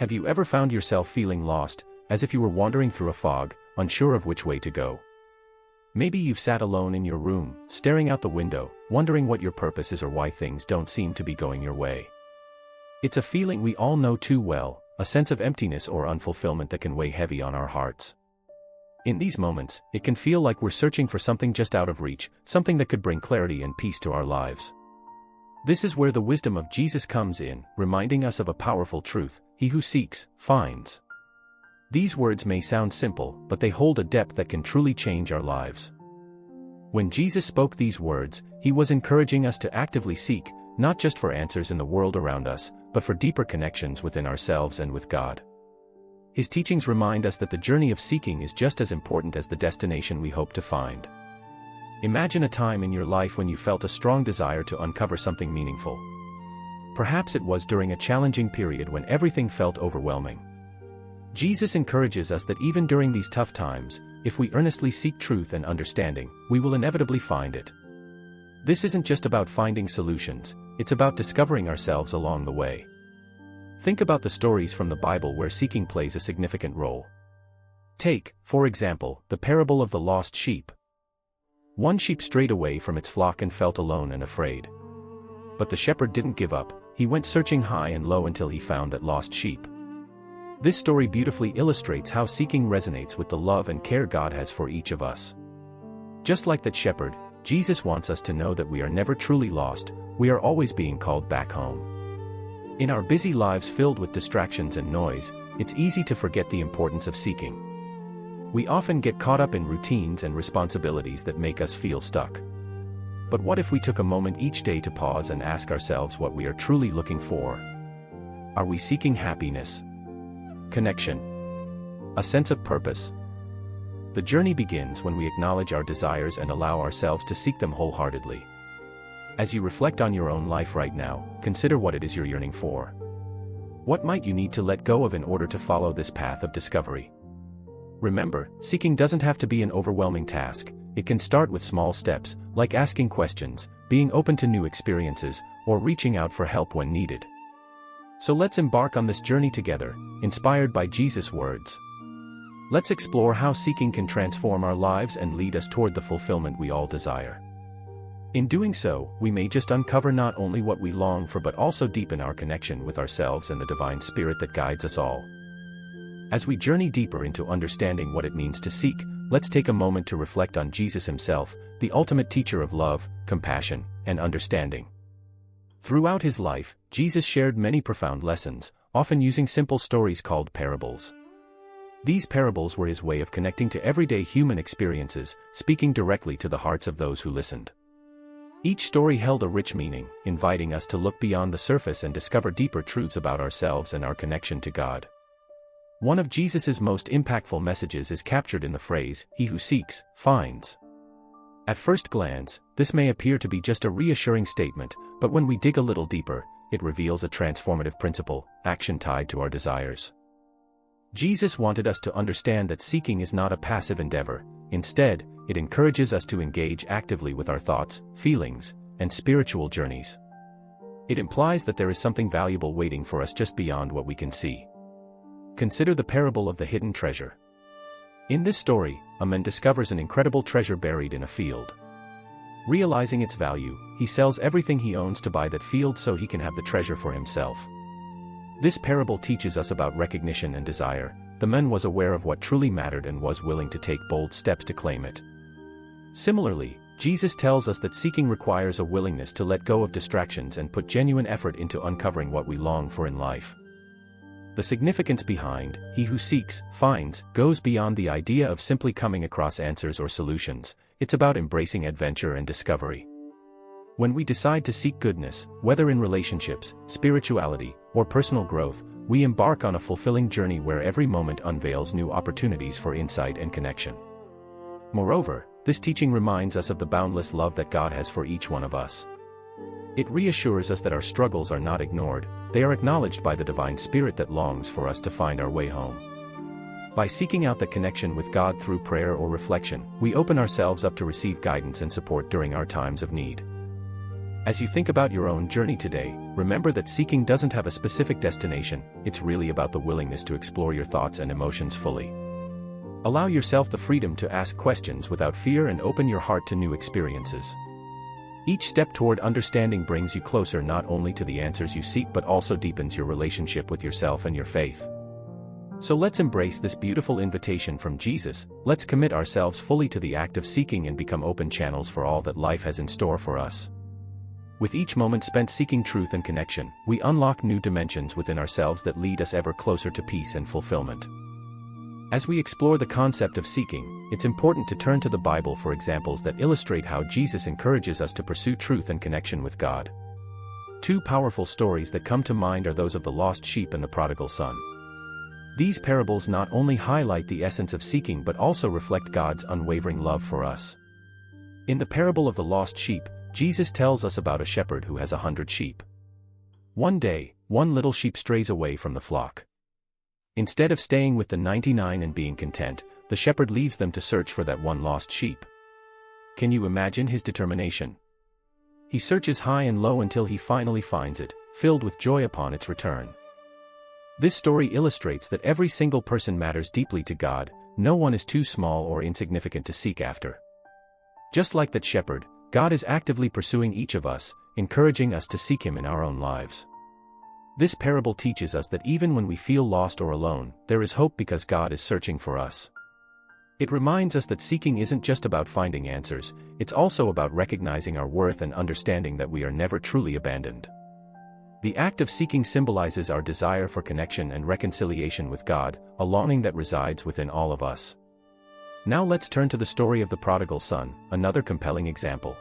Have you ever found yourself feeling lost, as if you were wandering through a fog, unsure of which way to go? Maybe you've sat alone in your room, staring out the window, wondering what your purpose is or why things don't seem to be going your way. It's a feeling we all know too well, a sense of emptiness or unfulfillment that can weigh heavy on our hearts. In these moments, it can feel like we're searching for something just out of reach, something that could bring clarity and peace to our lives. This is where the wisdom of Jesus comes in, reminding us of a powerful truth: he who seeks, finds. These words may sound simple, but they hold a depth that can truly change our lives. When Jesus spoke these words, he was encouraging us to actively seek, not just for answers in the world around us, but for deeper connections within ourselves and with God. His teachings remind us that the journey of seeking is just as important as the destination we hope to find. Imagine a time in your life when you felt a strong desire to uncover something meaningful. Perhaps it was during a challenging period when everything felt overwhelming. Jesus encourages us that even during these tough times, if we earnestly seek truth and understanding, we will inevitably find it. This isn't just about finding solutions, it's about discovering ourselves along the way. Think about the stories from the Bible where seeking plays a significant role. Take, for example, the parable of the lost sheep. One sheep strayed away from its flock and felt alone and afraid. But the shepherd didn't give up. He went searching high and low until he found that lost sheep. This story beautifully illustrates how seeking resonates with the love and care God has for each of us. Just like that shepherd, Jesus wants us to know that we are never truly lost, we are always being called back home. In our busy lives filled with distractions and noise, it's easy to forget the importance of seeking. We often get caught up in routines and responsibilities that make us feel stuck. But what if we took a moment each day to pause and ask ourselves what we are truly looking for? Are we seeking happiness, connection, a sense of purpose? The journey begins when we acknowledge our desires and allow ourselves to seek them wholeheartedly. As you reflect on your own life right now, consider what it is you're yearning for. What might you need to let go of in order to follow this path of discovery? Remember, seeking doesn't have to be an overwhelming task. It can start with small steps, like asking questions, being open to new experiences, or reaching out for help when needed. So let's embark on this journey together, inspired by Jesus' words. Let's explore how seeking can transform our lives and lead us toward the fulfillment we all desire. In doing so, we may just uncover not only what we long for but also deepen our connection with ourselves and the divine spirit that guides us all. As we journey deeper into understanding what it means to seek, let's take a moment to reflect on Jesus himself, the ultimate teacher of love, compassion, and understanding. Throughout his life, Jesus shared many profound lessons, often using simple stories called parables. These parables were his way of connecting to everyday human experiences, speaking directly to the hearts of those who listened. Each story held a rich meaning, inviting us to look beyond the surface and discover deeper truths about ourselves and our connection to God. One of Jesus's most impactful messages is captured in the phrase, "He who seeks, finds." At first glance, this may appear to be just a reassuring statement, but when we dig a little deeper, it reveals a transformative principle, action tied to our desires. Jesus wanted us to understand that seeking is not a passive endeavor. Instead, it encourages us to engage actively with our thoughts, feelings, and spiritual journeys. It implies that there is something valuable waiting for us just beyond what we can see. Consider the parable of the hidden treasure. In this story, a man discovers an incredible treasure buried in a field. Realizing its value, he sells everything he owns to buy that field so he can have the treasure for himself. This parable teaches us about recognition and desire. The man was aware of what truly mattered and was willing to take bold steps to claim it. Similarly, Jesus tells us that seeking requires a willingness to let go of distractions and put genuine effort into uncovering what we long for in life. The significance behind, "He who seeks, finds," goes beyond the idea of simply coming across answers or solutions. It's about embracing adventure and discovery. When we decide to seek goodness, whether in relationships, spirituality, or personal growth, we embark on a fulfilling journey where every moment unveils new opportunities for insight and connection. Moreover, this teaching reminds us of the boundless love that God has for each one of us. It reassures us that our struggles are not ignored, they are acknowledged by the divine spirit that longs for us to find our way home. By seeking out the connection with God through prayer or reflection, we open ourselves up to receive guidance and support during our times of need. As you think about your own journey today, remember that seeking doesn't have a specific destination, it's really about the willingness to explore your thoughts and emotions fully. Allow yourself the freedom to ask questions without fear and open your heart to new experiences. Each step toward understanding brings you closer not only to the answers you seek but also deepens your relationship with yourself and your faith. So let's embrace this beautiful invitation from Jesus. Let's commit ourselves fully to the act of seeking and become open channels for all that life has in store for us. With each moment spent seeking truth and connection, we unlock new dimensions within ourselves that lead us ever closer to peace and fulfillment. As we explore the concept of seeking, it's important to turn to the Bible for examples that illustrate how Jesus encourages us to pursue truth and connection with God. Two powerful stories that come to mind are those of the lost sheep and the prodigal son. These parables not only highlight the essence of seeking but also reflect God's unwavering love for us. In the parable of the lost sheep, Jesus tells us about a shepherd who has 100 sheep. One day, one little sheep strays away from the flock. Instead of staying with the 99 and being content, the shepherd leaves them to search for that one lost sheep. Can you imagine his determination? He searches high and low until he finally finds it, filled with joy upon its return. This story illustrates that every single person matters deeply to God, no one is too small or insignificant to seek after. Just like that shepherd, God is actively pursuing each of us, encouraging us to seek Him in our own lives. This parable teaches us that even when we feel lost or alone, there is hope because God is searching for us. It reminds us that seeking isn't just about finding answers, it's also about recognizing our worth and understanding that we are never truly abandoned. The act of seeking symbolizes our desire for connection and reconciliation with God, a longing that resides within all of us. Now let's turn to the story of the prodigal son, another compelling example.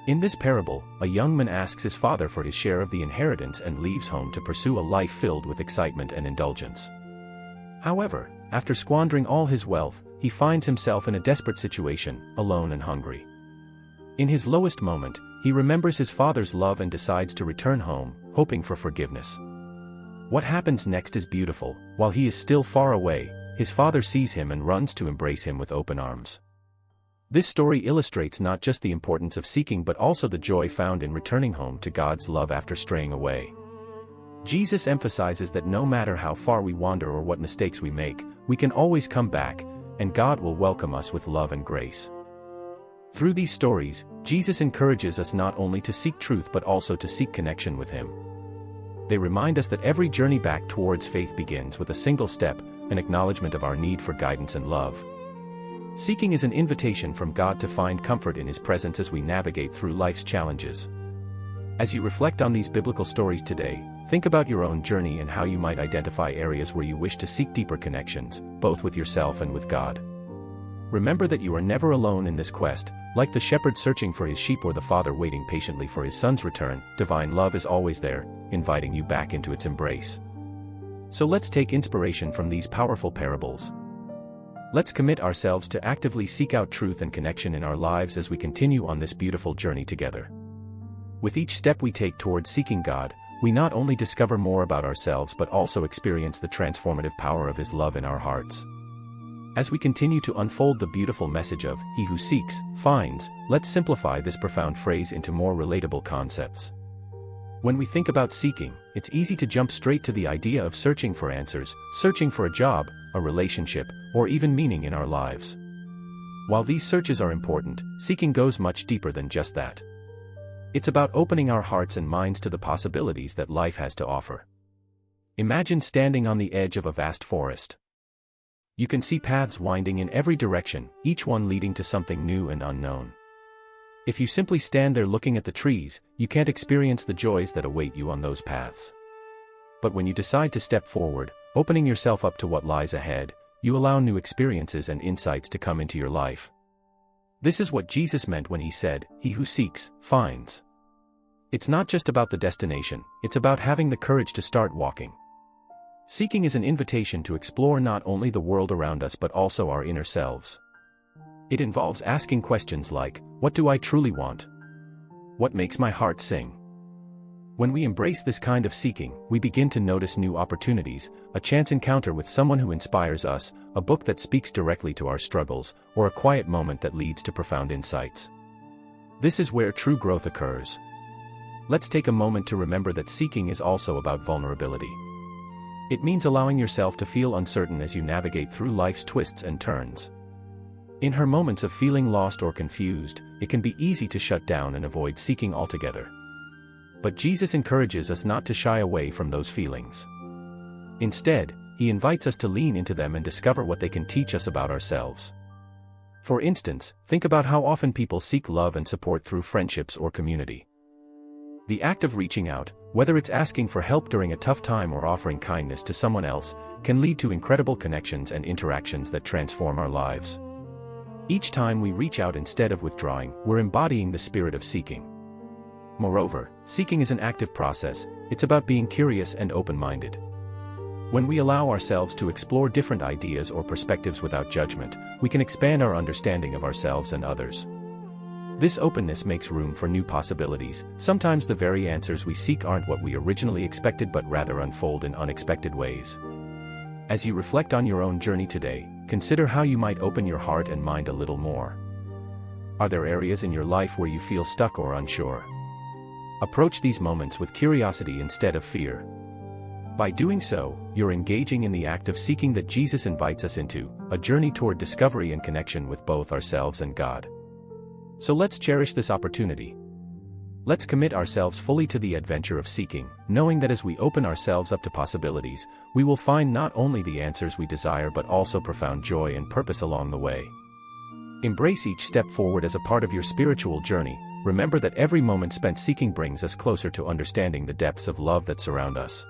In this parable, a young man asks his father for his share of the inheritance and leaves home to pursue a life filled with excitement and indulgence. However, after squandering all his wealth, he finds himself in a desperate situation, alone and hungry. In his lowest moment, he remembers his father's love and decides to return home, hoping for forgiveness. What happens next is beautiful. While he is still far away, his father sees him and runs to embrace him with open arms. This story illustrates not just the importance of seeking but also the joy found in returning home to God's love after straying away. Jesus emphasizes that no matter how far we wander or what mistakes we make, we can always come back, and God will welcome us with love and grace. Through these stories, Jesus encourages us not only to seek truth but also to seek connection with Him. They remind us that every journey back towards faith begins with a single step, an acknowledgement of our need for guidance and love. Seeking is an invitation from God to find comfort in His presence as we navigate through life's challenges. As you reflect on these biblical stories today, think about your own journey and how you might identify areas where you wish to seek deeper connections, both with yourself and with God. Remember that you are never alone in this quest. Like the shepherd searching for his sheep or the father waiting patiently for his son's return, divine love is always there, inviting you back into its embrace. So let's take inspiration from these powerful parables. Let's commit ourselves to actively seek out truth and connection in our lives as we continue on this beautiful journey together. With each step we take toward seeking God, we not only discover more about ourselves but also experience the transformative power of His love in our hearts. As we continue to unfold the beautiful message of "He who seeks, finds," let's simplify this profound phrase into more relatable concepts. When we think about seeking, it's easy to jump straight to the idea of searching for answers, searching for a job, a relationship, or even meaning in our lives. While these searches are important, seeking goes much deeper than just that. It's about opening our hearts and minds to the possibilities that life has to offer. Imagine standing on the edge of a vast forest. You can see paths winding in every direction, each one leading to something new and unknown. If you simply stand there looking at the trees, you can't experience the joys that await you on those paths. But when you decide to step forward, opening yourself up to what lies ahead, you allow new experiences and insights to come into your life. This is what Jesus meant when He said, "He who seeks, finds." It's not just about the destination, it's about having the courage to start walking. Seeking is an invitation to explore not only the world around us but also our inner selves. It involves asking questions like, what do I truly want? What makes my heart sing? When we embrace this kind of seeking, we begin to notice new opportunities, a chance encounter with someone who inspires us, a book that speaks directly to our struggles, or a quiet moment that leads to profound insights. This is where true growth occurs, Let's take a moment to remember that seeking is also about vulnerability. It means allowing yourself to feel uncertain as you navigate through life's twists and turns. In her moments of feeling lost or confused, it can be easy to shut down and avoid seeking altogether. But Jesus encourages us not to shy away from those feelings. Instead, he invites us to lean into them and discover what they can teach us about ourselves. For instance, think about how often people seek love and support through friendships or community. The act of reaching out, whether it's asking for help during a tough time or offering kindness to someone else, can lead to incredible connections and interactions that transform our lives. Each time we reach out instead of withdrawing, we're embodying the spirit of seeking. Moreover, seeking is an active process. It's about being curious and open-minded. When we allow ourselves to explore different ideas or perspectives without judgment, we can expand our understanding of ourselves and others. This openness makes room for new possibilities. Sometimes the very answers we seek aren't what we originally expected but rather unfold in unexpected ways. As you reflect on your own journey today, consider how you might open your heart and mind a little more. Are there areas in your life where you feel stuck or unsure? Approach these moments with curiosity instead of fear. By doing so, you're engaging in the act of seeking that Jesus invites us into, a journey toward discovery and connection with both ourselves and God. So let's cherish this opportunity. Let's commit ourselves fully to the adventure of seeking, knowing that as we open ourselves up to possibilities, we will find not only the answers we desire but also profound joy and purpose along the way. Embrace each step forward as a part of your spiritual journey. Remember that every moment spent seeking brings us closer to understanding the depths of love that surround us.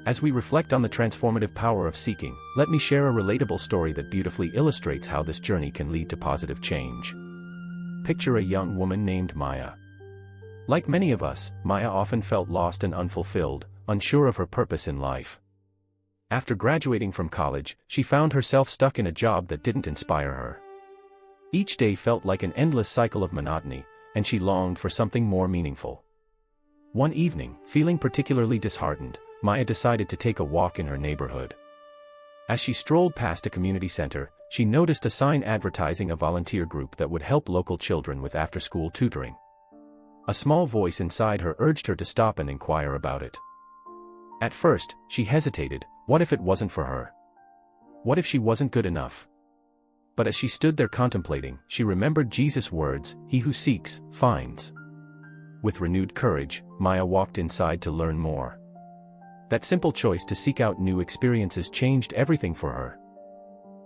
As we reflect on the transformative power of seeking, let me share a relatable story that beautifully illustrates how this journey can lead to positive change. Picture a young woman named Maya. Like many of us, Maya often felt lost and unfulfilled, unsure of her purpose in life. After graduating from college, she found herself stuck in a job that didn't inspire her. Each day felt like an endless cycle of monotony, and she longed for something more meaningful. One evening, feeling particularly disheartened, Maya decided to take a walk in her neighborhood. As she strolled past a community center, she noticed a sign advertising a volunteer group that would help local children with after-school tutoring. A small voice inside her urged her to stop and inquire about it. At first, she hesitated. What if it wasn't for her? What if she wasn't good enough? But as she stood there contemplating, she remembered Jesus' words, "He who seeks, finds." With renewed courage, Maya walked inside to learn more. That simple choice to seek out new experiences changed everything for her.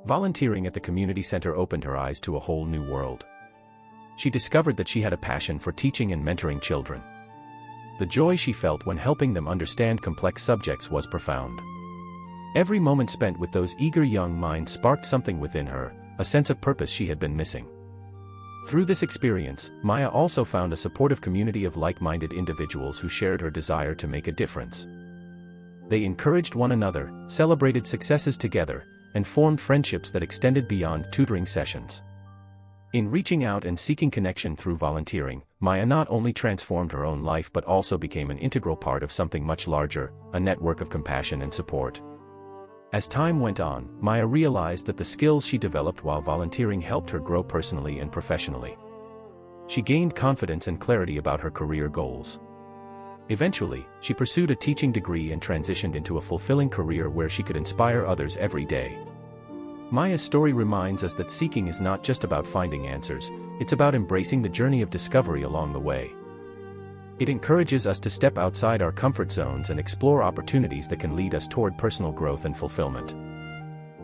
Volunteering at the community center opened her eyes to a whole new world. She discovered that she had a passion for teaching and mentoring children. The joy she felt when helping them understand complex subjects was profound. Every moment spent with those eager young minds sparked something within her, a sense of purpose she had been missing. Through this experience, Maya also found a supportive community of like-minded individuals who shared her desire to make a difference. They encouraged one another, celebrated successes together, and formed friendships that extended beyond tutoring sessions. In reaching out and seeking connection through volunteering, Maya not only transformed her own life but also became an integral part of something much larger, a network of compassion and support. As time went on, Maya realized that the skills she developed while volunteering helped her grow personally and professionally. She gained confidence and clarity about her career goals. Eventually, she pursued a teaching degree and transitioned into a fulfilling career where she could inspire others every day. Maya's story reminds us that seeking is not just about finding answers, it's about embracing the journey of discovery along the way. It encourages us to step outside our comfort zones and explore opportunities that can lead us toward personal growth and fulfillment.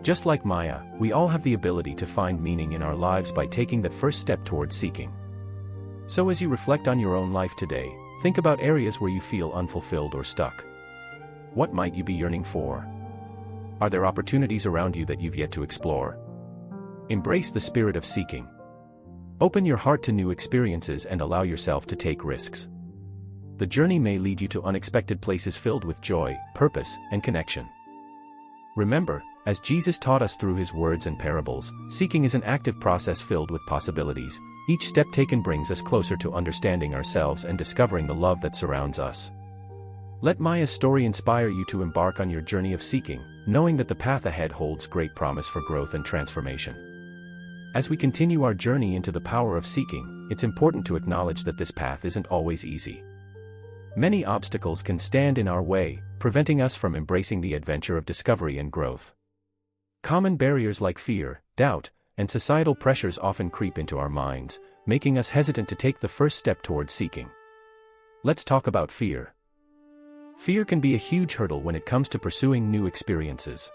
Just like Maya, we all have the ability to find meaning in our lives by taking that first step toward seeking. So as you reflect on your own life today, think about areas where you feel unfulfilled or stuck. What might you be yearning for? Are there opportunities around you that you've yet to explore? Embrace the spirit of seeking. Open your heart to new experiences and allow yourself to take risks. The journey may lead you to unexpected places filled with joy, purpose, and connection. Remember, as Jesus taught us through his words and parables, seeking is an active process filled with possibilities. Each step taken brings us closer to understanding ourselves and discovering the love that surrounds us. Let Maya's story inspire you to embark on your journey of seeking, knowing that the path ahead holds great promise for growth and transformation. As we continue our journey into the power of seeking, it's important to acknowledge that this path isn't always easy. Many obstacles can stand in our way, preventing us from embracing the adventure of discovery and growth. Common barriers like fear, doubt, and societal pressures often creep into our minds, making us hesitant to take the first step towards seeking. Let's talk about fear. Fear can be a huge hurdle when it comes to pursuing new experiences.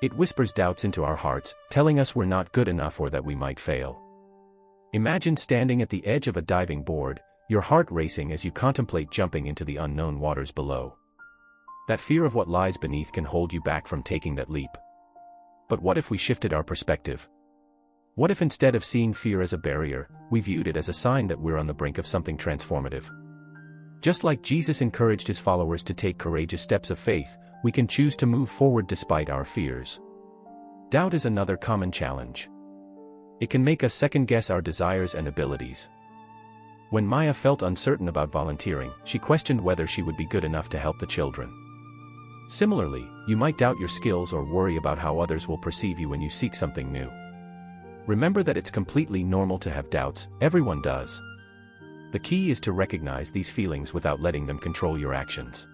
It whispers doubts into our hearts, telling us we're not good enough or that we might fail. Imagine standing at the edge of a diving board, your heart racing as you contemplate jumping into the unknown waters below. That fear of what lies beneath can hold you back from taking that leap. But what if we shifted our perspective? What if instead of seeing fear as a barrier, we viewed it as a sign that we're on the brink of something transformative? Just like Jesus encouraged his followers to take courageous steps of faith, we can choose to move forward despite our fears. Doubt is another common challenge. It can make us second-guess our desires and abilities. When Maya felt uncertain about volunteering, she questioned whether she would be good enough to help the children. Similarly, you might doubt your skills or worry about how others will perceive you when you seek something new. Remember that it's completely normal to have doubts, everyone does. The key is to recognize these feelings without letting them control your actions.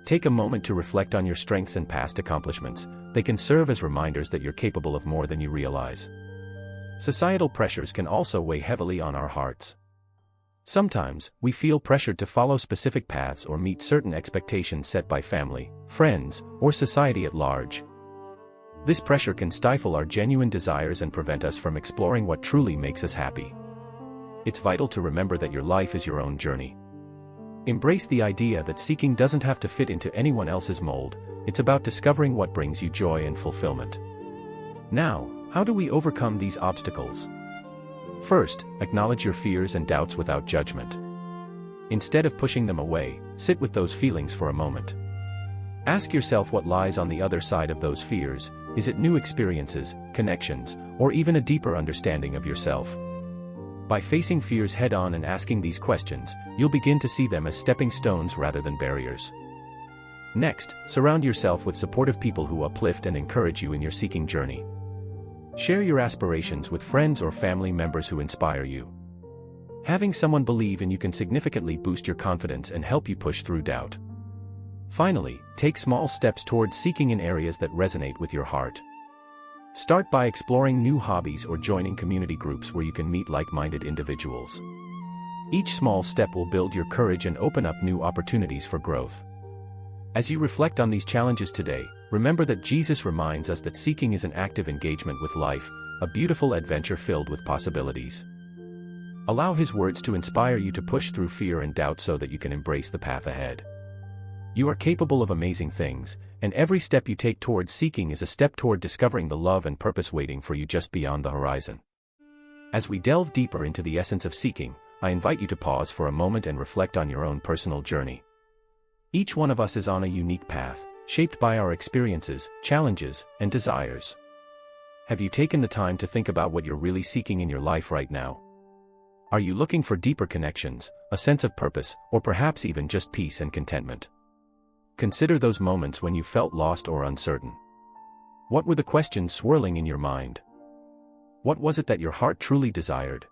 Take a moment to reflect on your strengths and past accomplishments. They can serve as reminders that you're capable of more than you realize. Societal pressures can also weigh heavily on our hearts. Sometimes, we feel pressured to follow specific paths or meet certain expectations set by family, friends, or society at large. This pressure can stifle our genuine desires and prevent us from exploring what truly makes us happy. It's vital to remember that your life is your own journey. Embrace the idea that seeking doesn't have to fit into anyone else's mold. It's about discovering what brings you joy and fulfillment. Now, how do we overcome these obstacles? First, acknowledge your fears and doubts without judgment. Instead of pushing them away, sit with those feelings for a moment. Ask yourself what lies on the other side of those fears. Is it new experiences, connections, or even a deeper understanding of yourself? By facing fears head-on and asking these questions, you'll begin to see them as stepping stones rather than barriers. Next, surround yourself with supportive people who uplift and encourage you in your seeking journey. Share your aspirations with friends or family members who inspire you. Having someone believe in you can significantly boost your confidence and help you push through doubt. Finally, take small steps towards seeking in areas that resonate with your heart. Start by exploring new hobbies or joining community groups where you can meet like-minded individuals. Each small step will build your courage and open up new opportunities for growth. As you reflect on these challenges today, remember that Jesus reminds us that seeking is an active engagement with life, a beautiful adventure filled with possibilities. Allow his words to inspire you to push through fear and doubt so that you can embrace the path ahead. You are capable of amazing things, and every step you take towards seeking is a step toward discovering the love and purpose waiting for you just beyond the horizon. As we delve deeper into the essence of seeking, I invite you to pause for a moment and reflect on your own personal journey. Each one of us is on a unique path, shaped by our experiences, challenges, and desires. Have you taken the time to think about what you're really seeking in your life right now? Are you looking for deeper connections, a sense of purpose, or perhaps even just peace and contentment? Consider those moments when you felt lost or uncertain. What were the questions swirling in your mind? What was it that your heart truly desired?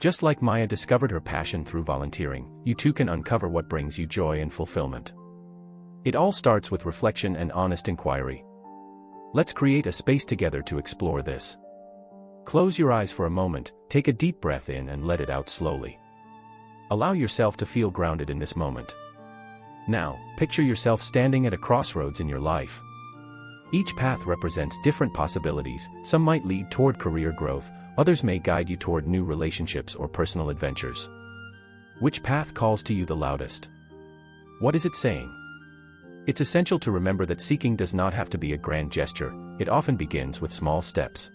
Just like Maya discovered her passion through volunteering, you too can uncover what brings you joy and fulfillment. It all starts with reflection and honest inquiry. Let's create a space together to explore this. Close your eyes for a moment, take a deep breath in and let it out slowly. Allow yourself to feel grounded in this moment. Now, picture yourself standing at a crossroads in your life. Each path represents different possibilities. Some might lead toward career growth, others may guide you toward new relationships or personal adventures. Which path calls to you the loudest? What is it saying? It's essential to remember that seeking does not have to be a grand gesture. It often begins with small steps.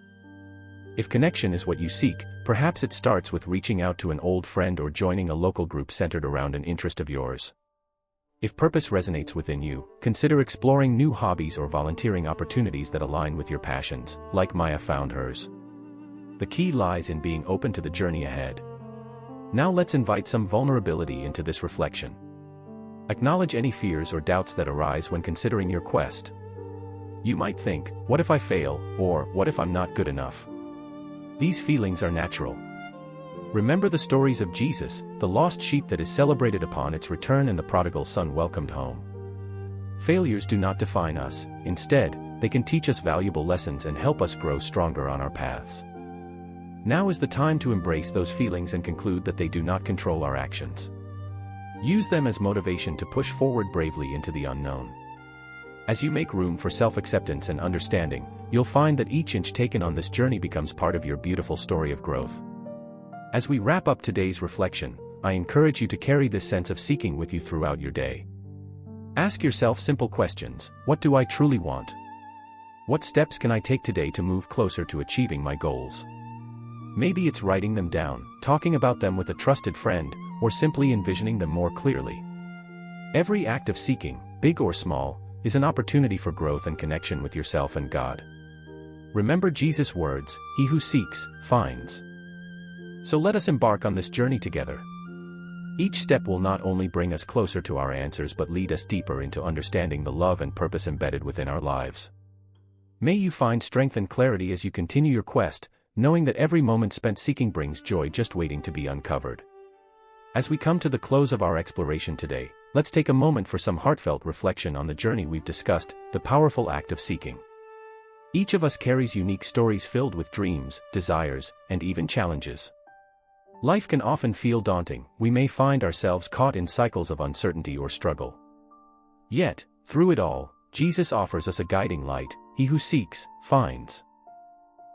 If connection is what you seek, perhaps it starts with reaching out to an old friend or joining a local group centered around an interest of yours. If purpose resonates within you, consider exploring new hobbies or volunteering opportunities that align with your passions, like Maya found hers. The key lies in being open to the journey ahead. Now let's invite some vulnerability into this reflection. Acknowledge any fears or doubts that arise when considering your quest. You might think, what if I fail, or what if I'm not good enough? These feelings are natural. Remember the stories of Jesus, the lost sheep that is celebrated upon its return and the prodigal son welcomed home. Failures do not define us. Instead, they can teach us valuable lessons and help us grow stronger on our paths. Now is the time to embrace those feelings and conclude that they do not control our actions. Use them as motivation to push forward bravely into the unknown. As you make room for self-acceptance and understanding, you'll find that each inch taken on this journey becomes part of your beautiful story of growth. As we wrap up today's reflection, I encourage you to carry this sense of seeking with you throughout your day. Ask yourself simple questions. What do I truly want? What steps can I take today to move closer to achieving my goals? Maybe it's writing them down, talking about them with a trusted friend, or simply envisioning them more clearly. Every act of seeking, big or small, is an opportunity for growth and connection with yourself and God. Remember Jesus' words, "He who seeks, finds." So let us embark on this journey together. Each step will not only bring us closer to our answers but lead us deeper into understanding the love and purpose embedded within our lives. May you find strength and clarity as you continue your quest, knowing that every moment spent seeking brings joy just waiting to be uncovered. As we come to the close of our exploration today, let's take a moment for some heartfelt reflection on the journey we've discussed, the powerful act of seeking. Each of us carries unique stories filled with dreams, desires, and even challenges. Life can often feel daunting. We may find ourselves caught in cycles of uncertainty or struggle. Yet, through it all, Jesus offers us a guiding light. He who seeks, finds.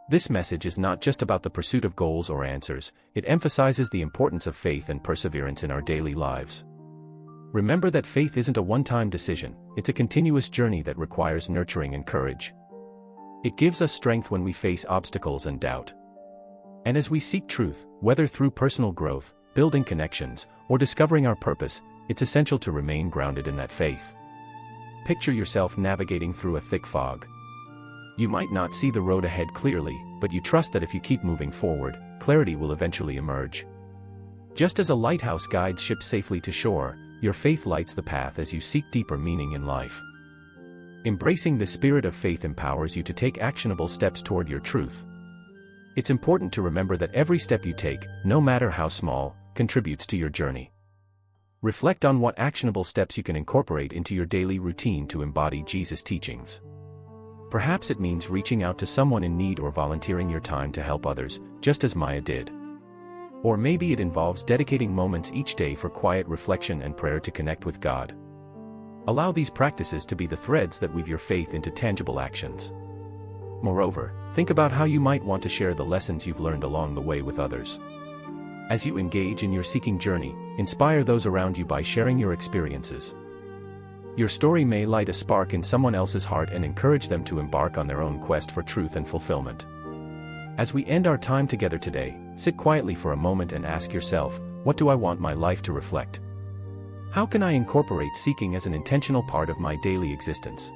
This message is not just about the pursuit of goals or answers, it emphasizes the importance of faith and perseverance in our daily lives. Remember that faith isn't a one-time decision, it's a continuous journey that requires nurturing and courage. It gives us strength when we face obstacles and doubt. And as we seek truth, whether through personal growth, building connections, or discovering our purpose, it's essential to remain grounded in that faith. Picture yourself navigating through a thick fog. You might not see the road ahead clearly, but you trust that if you keep moving forward, clarity will eventually emerge. Just as a lighthouse guides ships safely to shore, your faith lights the path as you seek deeper meaning in life. Embracing the spirit of faith empowers you to take actionable steps toward your truth. It's important to remember that every step you take, no matter how small, contributes to your journey. Reflect on what actionable steps you can incorporate into your daily routine to embody Jesus' teachings. Perhaps it means reaching out to someone in need or volunteering your time to help others, just as Maya did. Or maybe it involves dedicating moments each day for quiet reflection and prayer to connect with God. Allow these practices to be the threads that weave your faith into tangible actions. Moreover, think about how you might want to share the lessons you've learned along the way with others. As you engage in your seeking journey, inspire those around you by sharing your experiences. Your story may light a spark in someone else's heart and encourage them to embark on their own quest for truth and fulfillment. As we end our time together today, sit quietly for a moment and ask yourself, what do I want my life to reflect? How can I incorporate seeking as an intentional part of my daily existence?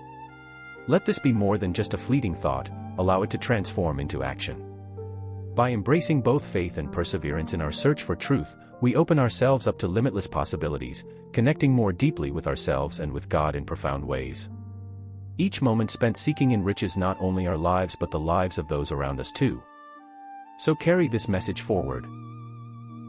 Let this be more than just a fleeting thought, allow it to transform into action. By embracing both faith and perseverance in our search for truth, we open ourselves up to limitless possibilities, connecting more deeply with ourselves and with God in profound ways. Each moment spent seeking enriches not only our lives but the lives of those around us too. So carry this message forward.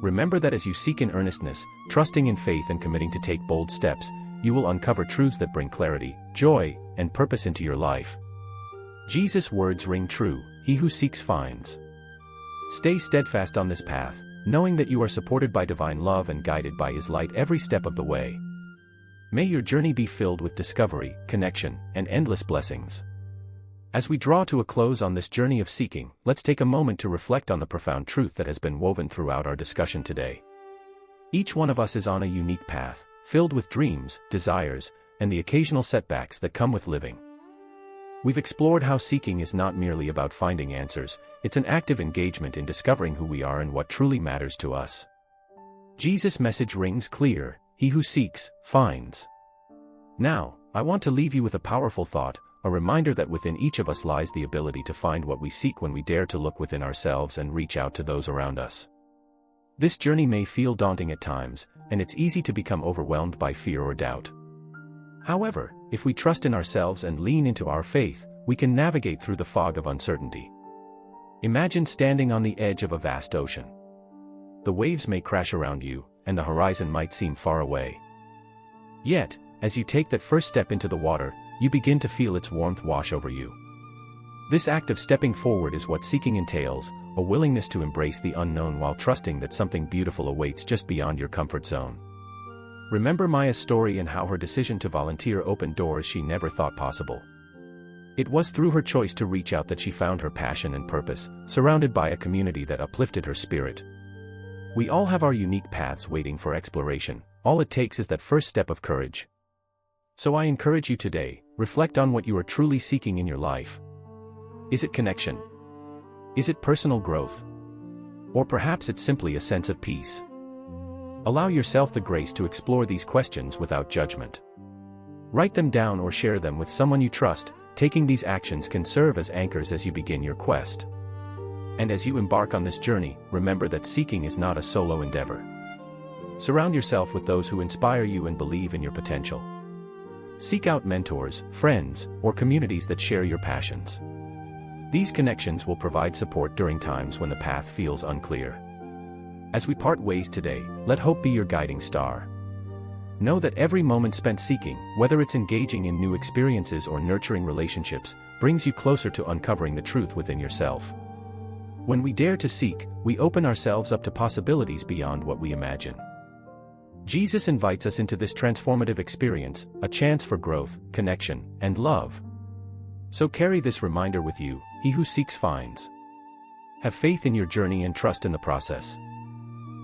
Remember that as you seek in earnestness, trusting in faith and committing to take bold steps, you will uncover truths that bring clarity, joy, and purpose into your life. Jesus' words ring true, "He who seeks finds." Stay steadfast on this path, knowing that you are supported by divine love and guided by His light every step of the way. May your journey be filled with discovery, connection, and endless blessings. As we draw to a close on this journey of seeking, let's take a moment to reflect on the profound truth that has been woven throughout our discussion today. Each one of us is on a unique path, filled with dreams, desires, and the occasional setbacks that come with living. We've explored how seeking is not merely about finding answers, it's an active engagement in discovering who we are and what truly matters to us. Jesus' message rings clear, "He who seeks, finds." Now, I want to leave you with a powerful thought, a reminder that within each of us lies the ability to find what we seek when we dare to look within ourselves and reach out to those around us. This journey may feel daunting at times, and it's easy to become overwhelmed by fear or doubt. However, if we trust in ourselves and lean into our faith, we can navigate through the fog of uncertainty. Imagine standing on the edge of a vast ocean. The waves may crash around you, and the horizon might seem far away. Yet, as you take that first step into the water, you begin to feel its warmth wash over you. This act of stepping forward is what seeking entails, a willingness to embrace the unknown while trusting that something beautiful awaits just beyond your comfort zone. Remember Maya's story and how her decision to volunteer opened doors she never thought possible. It was through her choice to reach out that she found her passion and purpose, surrounded by a community that uplifted her spirit. We all have our unique paths waiting for exploration. All it takes is that first step of courage. So I encourage you today, reflect on what you are truly seeking in your life. Is it connection? Is it personal growth? Or perhaps it's simply a sense of peace? Allow yourself the grace to explore these questions without judgment. Write them down or share them with someone you trust. Taking these actions can serve as anchors as you begin your quest. And as you embark on this journey, remember that seeking is not a solo endeavor. Surround yourself with those who inspire you and believe in your potential. Seek out mentors, friends, or communities that share your passions. These connections will provide support during times when the path feels unclear. As we part ways today, let hope be your guiding star. Know that every moment spent seeking, whether it's engaging in new experiences or nurturing relationships, brings you closer to uncovering the truth within yourself. When we dare to seek, we open ourselves up to possibilities beyond what we imagine. Jesus invites us into this transformative experience, a chance for growth, connection, and love. So carry this reminder with you: he who seeks finds. Have faith in your journey and trust in the process.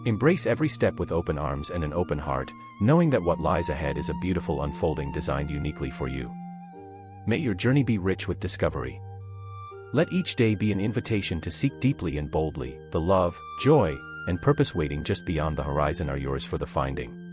Embrace every step with open arms and an open heart, knowing that what lies ahead is a beautiful unfolding designed uniquely for you. May your journey be rich with discovery. Let each day be an invitation to seek deeply and boldly. The love, joy, and purpose waiting just beyond the horizon are yours for the finding.